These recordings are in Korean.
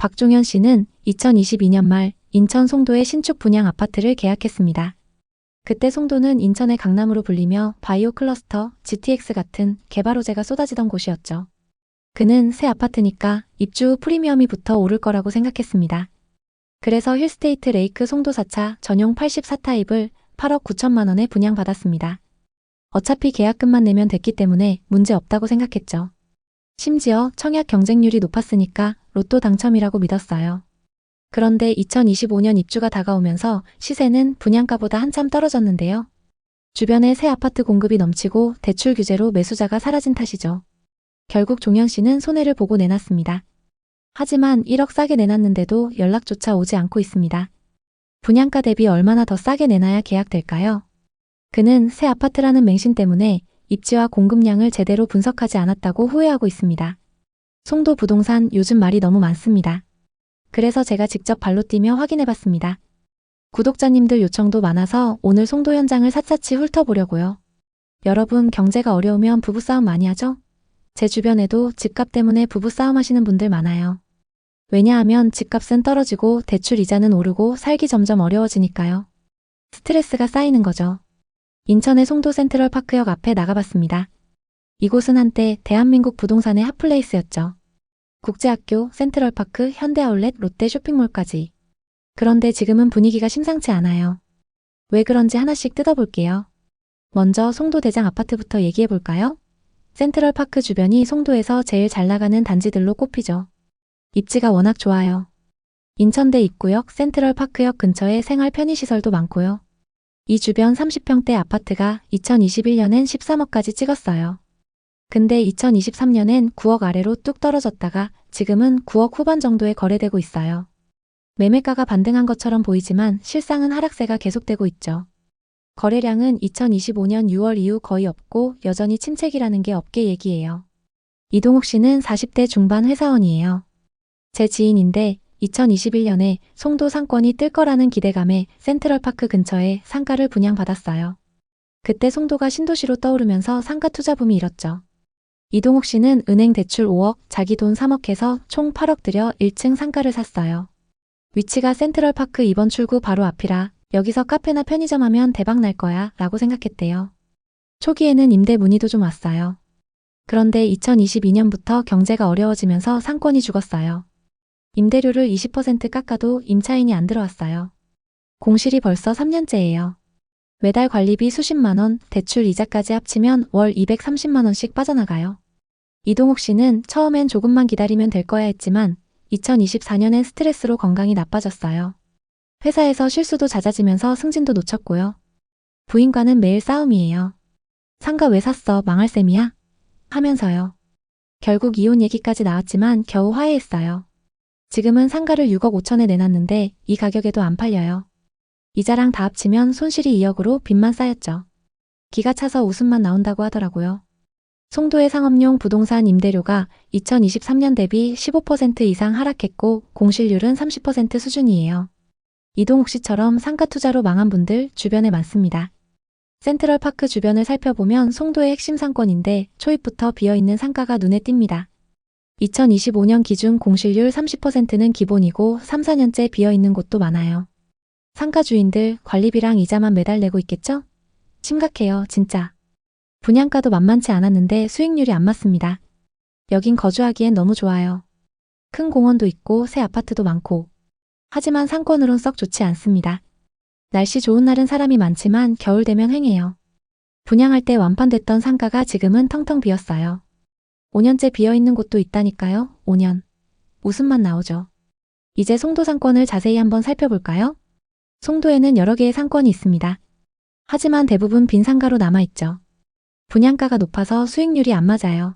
박종현 씨는 2022년 말 인천 송도의 신축 분양 아파트를 계약했습니다. 그때 송도는 인천의 강남으로 불리며 바이오 클러스터, GTX 같은 개발 호재가 쏟아지던 곳이었죠. 그는 새 아파트니까 입주 후 프리미엄이 붙어 오를 거라고 생각했습니다. 그래서 힐스테이트 레이크 송도 4차 전용 84타입을 8억 9천만 원에 분양받았습니다. 어차피 계약금만 내면 됐기 때문에 문제 없다고 생각했죠. 심지어 청약 경쟁률이 높았으니까 로또 당첨이라고 믿었어요. 그런데 2025년 입주가 다가오면서 시세는 분양가보다 한참 떨어졌는데요. 주변에 새 아파트 공급이 넘치고 대출 규제로 매수자가 사라진 탓이죠. 결국 종현 씨는 손해를 보고 내놨습니다. 하지만 1억 싸게 내놨는데도 연락조차 오지 않고 있습니다. 분양가 대비 얼마나 더 싸게 내놔야 계약될까요? 그는 새 아파트라는 맹신 때문에 입지와 공급량을 제대로 분석하지 않았다고 후회하고 있습니다. 송도 부동산 요즘 말이 너무 많습니다. 그래서 제가 직접 발로 뛰며 확인해봤습니다. 구독자님들 요청도 많아서 오늘 송도 현장을 샅샅이 훑어보려고요. 여러분 경제가 어려우면 부부싸움 많이 하죠? 제 주변에도 집값 때문에 부부싸움 하시는 분들 많아요. 왜냐하면 집값은 떨어지고 대출 이자는 오르고 살기 점점 어려워지니까요. 스트레스가 쌓이는 거죠. 인천의 송도 센트럴파크역 앞에 나가봤습니다. 이곳은 한때 대한민국 부동산의 핫플레이스였죠. 국제학교, 센트럴파크, 현대아울렛, 롯데 쇼핑몰까지. 그런데 지금은 분위기가 심상치 않아요. 왜 그런지 하나씩 뜯어볼게요. 먼저 송도 대장 아파트부터 얘기해볼까요? 센트럴파크 주변이 송도에서 제일 잘 나가는 단지들로 꼽히죠. 입지가 워낙 좋아요. 인천대 입구역, 센트럴파크역 근처에 생활 편의시설도 많고요. 이 주변 30평대 아파트가 2021년엔 13억까지 찍었어요. 근데 2023년엔 9억 아래로 뚝 떨어졌다가 지금은 9억 후반 정도에 거래되고 있어요. 매매가가 반등한 것처럼 보이지만 실상은 하락세가 계속되고 있죠. 거래량은 2025년 6월 이후 거의 없고 여전히 침체기라는 게 업계 얘기예요. 이동욱 씨는 40대 중반 회사원이에요. 제 지인인데 2021년에 송도 상권이 뜰 거라는 기대감에 센트럴파크 근처에 상가를 분양받았어요. 그때 송도가 신도시로 떠오르면서 상가 투자 붐이 일었죠. 이동욱 씨는 은행 대출 5억, 자기 돈 3억 해서 총 8억 들여 1층 상가를 샀어요. 위치가 센트럴파크 2번 출구 바로 앞이라 여기서 카페나 편의점 하면 대박 날 거야 라고 생각했대요. 초기에는 임대 문의도 좀 왔어요. 그런데 2022년부터 경제가 어려워지면서 상권이 죽었어요. 임대료를 20% 깎아도 임차인이 안 들어왔어요. 공실이 벌써 3년째예요. 매달 관리비 수십만 원, 대출 이자까지 합치면 월 230만 원씩 빠져나가요. 이동욱 씨는 처음엔 조금만 기다리면 될 거야 했지만 2024년엔 스트레스로 건강이 나빠졌어요. 회사에서 실수도 잦아지면서 승진도 놓쳤고요. 부인과는 매일 싸움이에요. 상가 왜 샀어? 망할 셈이야? 하면서요. 결국 이혼 얘기까지 나왔지만 겨우 화해했어요. 지금은 상가를 6억 5천에 내놨는데 이 가격에도 안 팔려요. 이자랑 다 합치면 손실이 2억으로 빚만 쌓였죠. 기가 차서 웃음만 나온다고 하더라고요. 송도의 상업용 부동산 임대료가 2023년 대비 15% 이상 하락했고 공실률은 30% 수준이에요. 이동욱 씨처럼 상가 투자로 망한 분들 주변에 많습니다. 센트럴파크 주변을 살펴보면 송도의 핵심 상권인데 초입부터 비어있는 상가가 눈에 띕니다. 2025년 기준 공실률 30%는 기본이고 3, 4년째 비어있는 곳도 많아요. 상가 주인들 관리비랑 이자만 매달 내고 있겠죠? 심각해요, 진짜. 분양가도 만만치 않았는데 수익률이 안 맞습니다. 여긴 거주하기엔 너무 좋아요. 큰 공원도 있고 새 아파트도 많고. 하지만 상권으론 썩 좋지 않습니다. 날씨 좋은 날은 사람이 많지만 겨울 되면 횡해요. 분양할 때 완판됐던 상가가 지금은 텅텅 비었어요. 5년째 비어있는 곳도 있다니까요. 5년. 웃음만 나오죠. 이제 송도 상권을 자세히 한번 살펴볼까요? 송도에는 여러 개의 상권이 있습니다. 하지만 대부분 빈 상가로 남아있죠. 분양가가 높아서 수익률이 안 맞아요.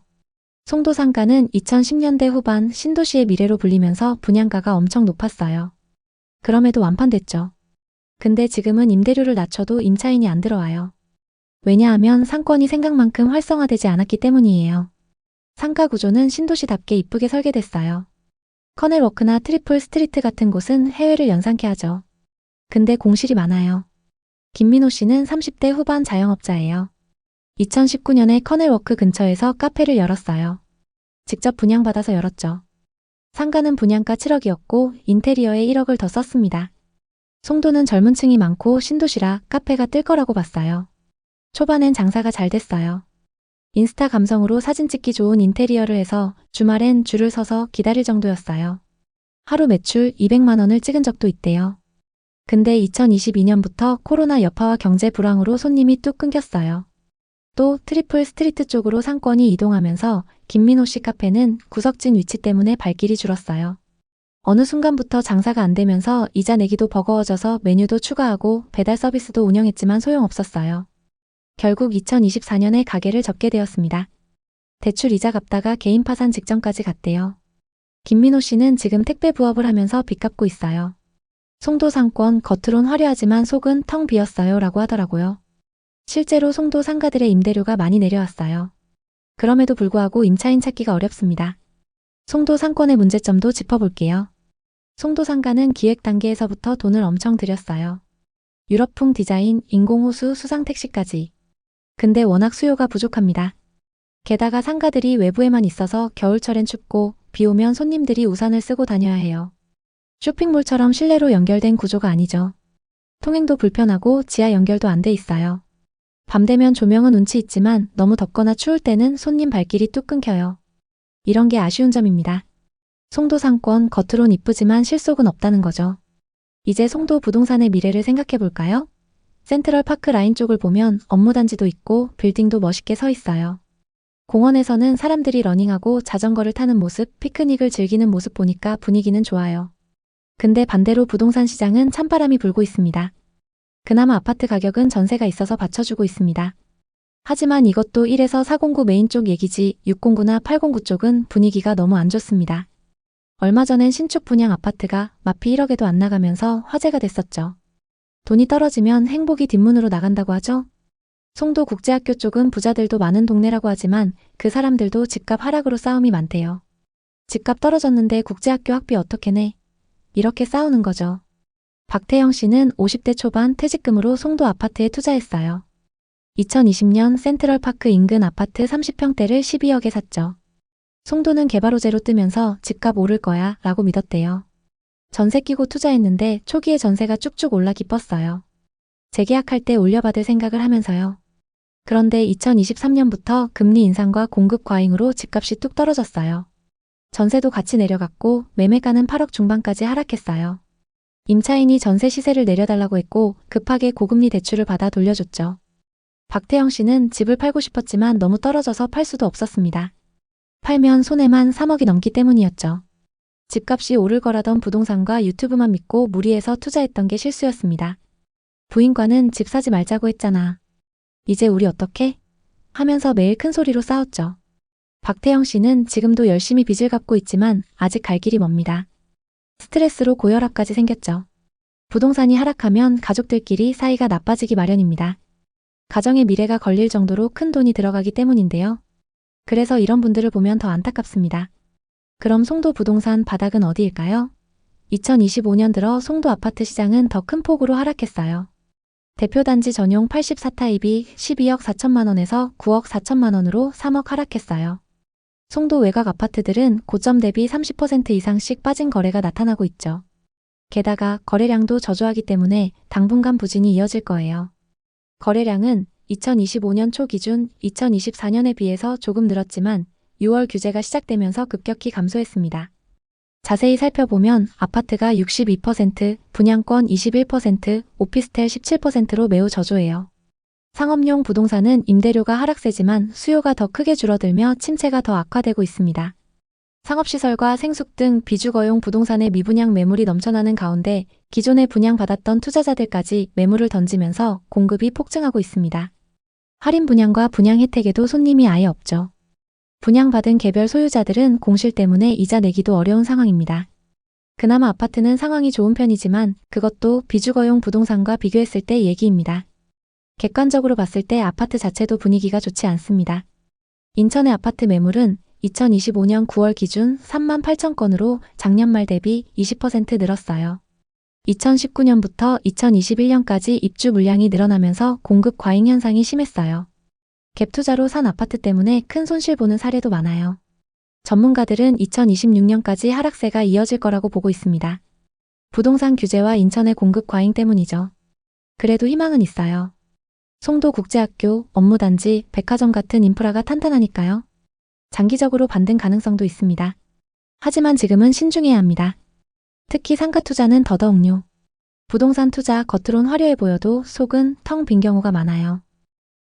송도 상가는 2010년대 후반 신도시의 미래로 불리면서 분양가가 엄청 높았어요. 그럼에도 완판됐죠. 근데 지금은 임대료를 낮춰도 임차인이 안 들어와요. 왜냐하면 상권이 생각만큼 활성화되지 않았기 때문이에요. 상가 구조는 신도시답게 이쁘게 설계됐어요. 커넬워크나 트리플 스트리트 같은 곳은 해외를 연상케 하죠. 근데 공실이 많아요. 김민호 씨는 30대 후반 자영업자예요. 2019년에 커넬워크 근처에서 카페를 열었어요. 직접 분양받아서 열었죠. 상가는 분양가 7억이었고 인테리어에 1억을 더 썼습니다. 송도는 젊은 층이 많고 신도시라 카페가 뜰 거라고 봤어요. 초반엔 장사가 잘 됐어요. 인스타 감성으로 사진 찍기 좋은 인테리어를 해서 주말엔 줄을 서서 기다릴 정도였어요. 하루 매출 200만 원을 찍은 적도 있대요. 근데 2022년부터 코로나 여파와 경제 불황으로 손님이 뚝 끊겼어요. 또 트리플 스트리트 쪽으로 상권이 이동하면서 김민호 씨 카페는 구석진 위치 때문에 발길이 줄었어요. 어느 순간부터 장사가 안 되면서 이자 내기도 버거워져서 메뉴도 추가하고 배달 서비스도 운영했지만 소용없었어요. 결국 2024년에 가게를 접게 되었습니다. 대출 이자 갚다가 개인 파산 직전까지 갔대요. 김민호 씨는 지금 택배 부업을 하면서 빚 갚고 있어요. 송도 상권 겉으론 화려하지만 속은 텅 비었어요 라고 하더라고요. 실제로 송도 상가들의 임대료가 많이 내려왔어요. 그럼에도 불구하고 임차인 찾기가 어렵습니다. 송도 상권의 문제점도 짚어볼게요. 송도 상가는 기획 단계에서부터 돈을 엄청 들였어요. 유럽풍 디자인, 인공호수, 수상택시까지. 근데 워낙 수요가 부족합니다. 게다가 상가들이 외부에만 있어서 겨울철엔 춥고 비 오면 손님들이 우산을 쓰고 다녀야 해요. 쇼핑몰처럼 실내로 연결된 구조가 아니죠. 통행도 불편하고 지하 연결도 안 돼 있어요. 밤 되면 조명은 운치 있지만 너무 덥거나 추울 때는 손님 발길이 뚝 끊겨요. 이런 게 아쉬운 점입니다. 송도 상권 겉으론 이쁘지만 실속은 없다는 거죠. 이제 송도 부동산의 미래를 생각해 볼까요? 센트럴파크 라인 쪽을 보면 업무단지도 있고 빌딩도 멋있게 서 있어요. 공원에서는 사람들이 러닝하고 자전거를 타는 모습, 피크닉을 즐기는 모습 보니까 분위기는 좋아요. 근데 반대로 부동산 시장은 찬바람이 불고 있습니다. 그나마 아파트 가격은 전세가 있어서 받쳐주고 있습니다. 하지만 이것도 1에서 409 메인 쪽 얘기지 609나 809 쪽은 분위기가 너무 안 좋습니다. 얼마 전엔 신축 분양 아파트가 마피 1억에도 안 나가면서 화제가 됐었죠. 돈이 떨어지면 행복이 뒷문으로 나간다고 하죠. 송도 국제학교 쪽은 부자들도 많은 동네라고 하지만 그 사람들도 집값 하락으로 싸움이 많대요. 집값 떨어졌는데 국제학교 학비 어떻게 내? 이렇게 싸우는 거죠. 박태영 씨는 50대 초반 퇴직금으로 송도 아파트에 투자했어요. 2020년 센트럴파크 인근 아파트 30평대를 12억에 샀죠. 송도는 개발 호재로 뜨면서 집값 오를 거야 라고 믿었대요. 전세 끼고 투자했는데 초기에 전세가 쭉쭉 올라 기뻤어요. 재계약할 때 올려받을 생각을 하면서요. 그런데 2023년부터 금리 인상과 공급 과잉으로 집값이 뚝 떨어졌어요. 전세도 같이 내려갔고 매매가는 8억 중반까지 하락했어요. 임차인이 전세 시세를 내려달라고 했고 급하게 고금리 대출을 받아 돌려줬죠. 박태영 씨는 집을 팔고 싶었지만 너무 떨어져서 팔 수도 없었습니다. 팔면 손해만 3억이 넘기 때문이었죠. 집값이 오를 거라던 부동산과 유튜브만 믿고 무리해서 투자했던 게 실수였습니다. 부인과는 집 사지 말자고 했잖아. 이제 우리 어떡해? 하면서 매일 큰 소리로 싸웠죠. 박태영 씨는 지금도 열심히 빚을 갚고 있지만 아직 갈 길이 멉니다. 스트레스로 고혈압까지 생겼죠. 부동산이 하락하면 가족들끼리 사이가 나빠지기 마련입니다. 가정의 미래가 걸릴 정도로 큰 돈이 들어가기 때문인데요. 그래서 이런 분들을 보면 더 안타깝습니다. 그럼 송도 부동산 바닥은 어디일까요? 2025년 들어 송도 아파트 시장은 더 큰 폭으로 하락했어요. 대표단지 전용 84타입이 12억 4천만 원에서 9억 4천만 원으로 3억 하락했어요. 송도 외곽 아파트들은 고점 대비 30% 이상씩 빠진 거래가 나타나고 있죠. 게다가 거래량도 저조하기 때문에 당분간 부진이 이어질 거예요. 거래량은 2025년 초 기준 2024년에 비해서 조금 늘었지만 6월 규제가 시작되면서 급격히 감소했습니다. 자세히 살펴보면 아파트가 62%, 분양권 21%, 오피스텔 17%로 매우 저조해요. 상업용 부동산은 임대료가 하락세지만 수요가 더 크게 줄어들며 침체가 더 악화되고 있습니다. 상업시설과 생숙 등 비주거용 부동산의 미분양 매물이 넘쳐나는 가운데 기존에 분양받았던 투자자들까지 매물을 던지면서 공급이 폭증하고 있습니다. 할인 분양과 분양 혜택에도 손님이 아예 없죠. 분양받은 개별 소유자들은 공실 때문에 이자 내기도 어려운 상황입니다. 그나마 아파트는 상황이 좋은 편이지만 그것도 비주거용 부동산과 비교했을 때 얘기입니다. 객관적으로 봤을 때 아파트 자체도 분위기가 좋지 않습니다. 인천의 아파트 매물은 2025년 9월 기준 3만 8천 건으로 작년 말 대비 20% 늘었어요. 2019년부터 2021년까지 입주 물량이 늘어나면서 공급 과잉 현상이 심했어요. 갭 투자로 산 아파트 때문에 큰 손실 보는 사례도 많아요. 전문가들은 2026년까지 하락세가 이어질 거라고 보고 있습니다. 부동산 규제와 인천의 공급 과잉 때문이죠. 그래도 희망은 있어요. 송도국제학교, 업무단지, 백화점 같은 인프라가 탄탄하니까요. 장기적으로 반등 가능성도 있습니다. 하지만 지금은 신중해야 합니다. 특히 상가 투자는 더더욱요. 부동산 투자 겉으론 화려해 보여도 속은 텅 빈 경우가 많아요.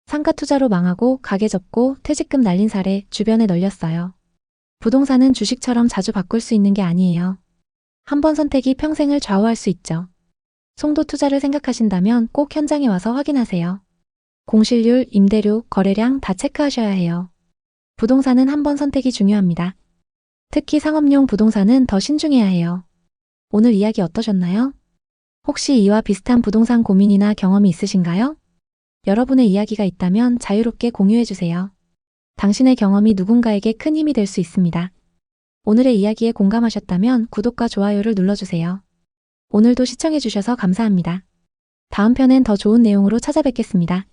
상가 투자로 망하고 가게 접고 퇴직금 날린 사례 주변에 널렸어요. 부동산은 주식처럼 자주 바꿀 수 있는 게 아니에요. 한 번 선택이 평생을 좌우할 수 있죠. 송도 투자를 생각하신다면 꼭 현장에 와서 확인하세요. 공실률, 임대료, 거래량 다 체크하셔야 해요. 부동산은 한 번 선택이 중요합니다. 특히 상업용 부동산은 더 신중해야 해요. 오늘 이야기 어떠셨나요? 혹시 이와 비슷한 부동산 고민이나 경험이 있으신가요? 여러분의 이야기가 있다면 자유롭게 공유해주세요. 당신의 경험이 누군가에게 큰 힘이 될 수 있습니다. 오늘의 이야기에 공감하셨다면 구독과 좋아요를 눌러주세요. 오늘도 시청해주셔서 감사합니다. 다음 편엔 더 좋은 내용으로 찾아뵙겠습니다.